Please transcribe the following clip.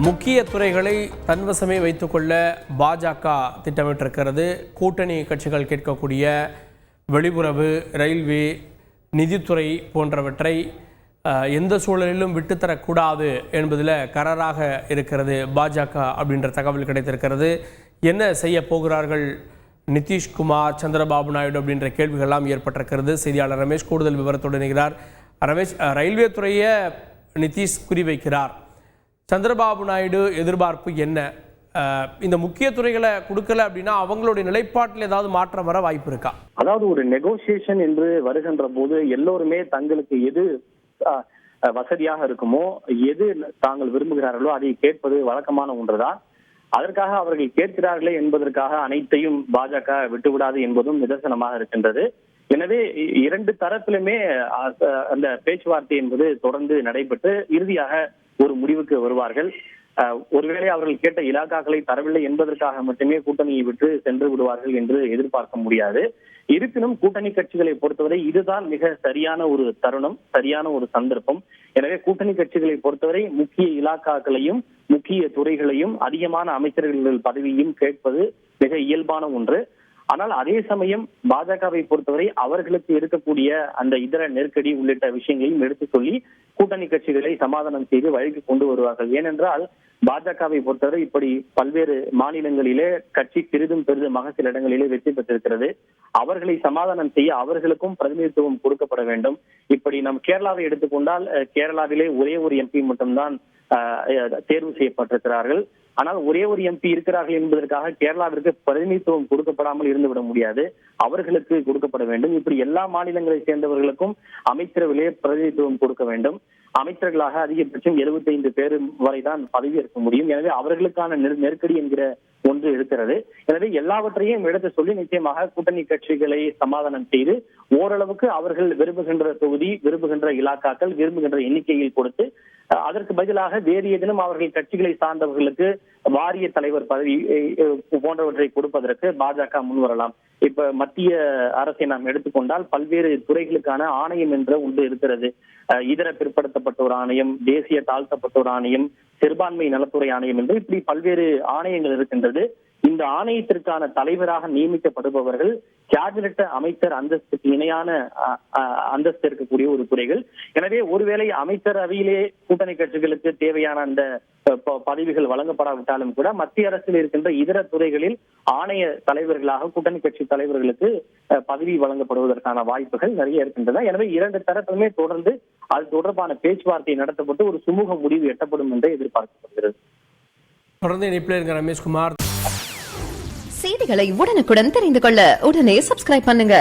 முக்கிய துறைகளை தன்வசமே வைத்துக்கொள்ள பாஜக திட்டமிட்டிருக்கிறது. கூட்டணி கட்சிகள் கேட்கக்கூடிய வெளியுறவு, ரயில்வே, நிதித்துறை போன்றவற்றை எந்த சூழலிலும் விட்டுத்தரக்கூடாது என்பதில் கராராக இருக்கிறது பாஜக அப்படின்ற தகவல் கிடைத்திருக்கிறது. என்ன செய்ய போகிறார்கள் நிதிஷ்குமார், சந்திரபாபு நாயுடு அப்படின்ற கேள்விகள்லாம் ஏற்பட்டிருக்கிறது. செய்தியாளர் ரமேஷ் கூடுதல் விவரத்தோடு இணைகிறார். ரமேஷ், ரயில்வே துறையை நிதிஷ் குறிவைக்கிறார். சந்திரபாபு நாயுடு எதிர்பார்ப்பு என்ன? இந்த முக்கிய துறைகளை கொடுக்கல அப்படின்னா அவங்களுடைய நிலைப்பாட்டில் ஏதாவது மாற்றம் வர வாய்ப்பு இருக்கா? அதாவது ஒரு நெகோசியேஷன் என்று வருகின்ற போது எல்லோருமே தங்களுக்கு எது வசதியாக இருக்குமோ, எது தாங்கள் விரும்புகிறார்களோ அதை கேட்பது வழக்கமான ஒன்றுதான். அதற்காக அவர்கள் கேட்கிறார்களே என்பதற்காக அனைத்தையும் பாஜக விட்டுவிடாது என்பதும் நிதர்சனமாக இருக்கின்றது. எனவே இரண்டு தரப்பிலுமே அந்த பேச்சுவார்த்தை என்பது தொடர்ந்து நடைபெற்று இறுதியாக ஒரு முடிவுக்கு வருவார்கள். ஒருவேளை அவர்கள் கேட்ட இலாக்காக்களை தரவில்லை என்பதற்காக மட்டுமே கூட்டணியை விட்டு சென்று விடுவார்கள் என்று எதிர்பார்க்க முடியாது. இருப்பினும் கூட்டணி கட்சிகளை பொறுத்தவரை இதுதான் மிக சரியான ஒரு தருணம், சரியான ஒரு சந்தர்ப்பம். எனவே கூட்டணி கட்சிகளை பொறுத்தவரை முக்கிய இலாக்காக்களையும் முக்கிய துறைகளையும் அதிகமான அமைச்சர்கள் பதவியையும் கேட்பது மிக இயல்பான ஒன்று. ஆனால் அதே சமயம் பாஜகவை பொறுத்தவரை அவர்களுக்கு இருக்கக்கூடிய அந்த இதர நெருக்கடி உள்ளிட்ட விஷயங்களையும் எடுத்து சொல்லி கூட்டணி கட்சிகளை சமாதானம் செய்து வழிக்கு கொண்டு வருவார்கள். ஏனென்றால் பாஜகவை பொறுத்தவரை இப்படி பல்வேறு மாநிலங்களிலே கட்சி பெரிதுமாக சில இடங்களிலே வெற்றி பெற்றிருக்கிறது. அவர்களை சமாதானம் செய்ய அவர்களுக்கும் பிரதிநிதித்துவம் கொடுக்கப்பட வேண்டும். இப்படி நம் கேரளாவை எடுத்துக்கொண்டால் கேரளாவிலே ஒரே ஒரு எம்பி மட்டும்தான் தேர்வு செய்யப்பட்டிருக்கிறார்கள். ஆனால் ஒரே ஒரு எம்பி இருக்கிறார்கள் என்பதற்காக கேரளாவிற்கு பிரதிநிதித்துவம் கொடுக்கப்படாமல் இருந்துவிட முடியாது, அவர்களுக்கு கொடுக்கப்பட வேண்டும். இப்படி எல்லா மாநிலங்களை சேர்ந்தவர்களுக்கும் அமைச்சரவையிலே பிரதிநிதித்துவம் கொடுக்க வேண்டும். அமைச்சர்களாக அதிகபட்சம் 75 பேர் வரைதான் பதவியேற்க முடியும். எனவே அவர்களுக்கான நெருக்கடி என்கிற ஒன்று இருக்கிறது. எனவே எல்லாவற்றையும் எடுத்து சொல்லி நிச்சயமாக கூட்டணி கட்சிகளை சமாதானம் செய்து ஓரளவுக்கு அவர்கள் விரும்புகின்ற தொகுதி, விரும்புகின்ற இலாக்காக்கள், விரும்புகின்ற எண்ணிக்கையில் கொடுத்து அதற்கு பதிலாக வேறு ஏதேனும் அவர்கள் கட்சிகளை சார்ந்தவர்களுக்கு வாரிய தலைவர் பதவி போன்றவற்றை கொடுப்பதற்கு பாஜக முன்வரலாம். இப்ப மத்திய அரசை நாம் எடுத்துக்கொண்டால் பல்வேறு துறைகளுக்கான ஆணையம் என்ற ஒன்று இருக்கிறது. இதர பிற்படுத்தப்பட்டோர் ஆணையம், தேசிய தாழ்த்தப்பட்டோர் ஆணையம், சிறுபான்மை நலத்துறை ஆணையம் என்று இப்படி பல்வேறு ஆணையங்கள் இருக்கின்றது. இந்த ஆணையத்திற்கான தலைவராக நியமிக்கப்படுபவர்கள் கேபினட் அமைச்சர் அந்தஸ்துக்கு இணையான அந்தஸ்து இருக்கக்கூடிய ஒரு துறைகள். எனவே ஒருவேளை அமைச்சரவையிலே கூட்டணி கட்சிகளுக்கு தேவையான அந்த பதவிகள் வழங்கப்படாவிட்டாலும் கூட மத்திய அரசில் இருக்கின்ற இதர துறைகளில் ஆணைய தலைவர்களாக கூட்டணி கட்சி தலைவர்களுக்கு பதவி வழங்கப்படுவதற்கான வாய்ப்புகள் நிறைய இருக்கின்றன. எனவே இரண்டு தரப்புமே தொடர்ந்து அது தொடர்பான பேச்சுவார்த்தை நடத்தப்பட்டு ஒரு சுமூக முடிவு எட்டப்படும் என்று எதிர்பார்க்கப்படுகிறது. தொடர்ந்து இணைப்பில் இருக்கிற ரமேஷ்குமார். செய்திகளை உடனுக்குடன் தெரிந்து கொள்ள உடனே சப்ஸ்கிரைப் பண்ணுங்க.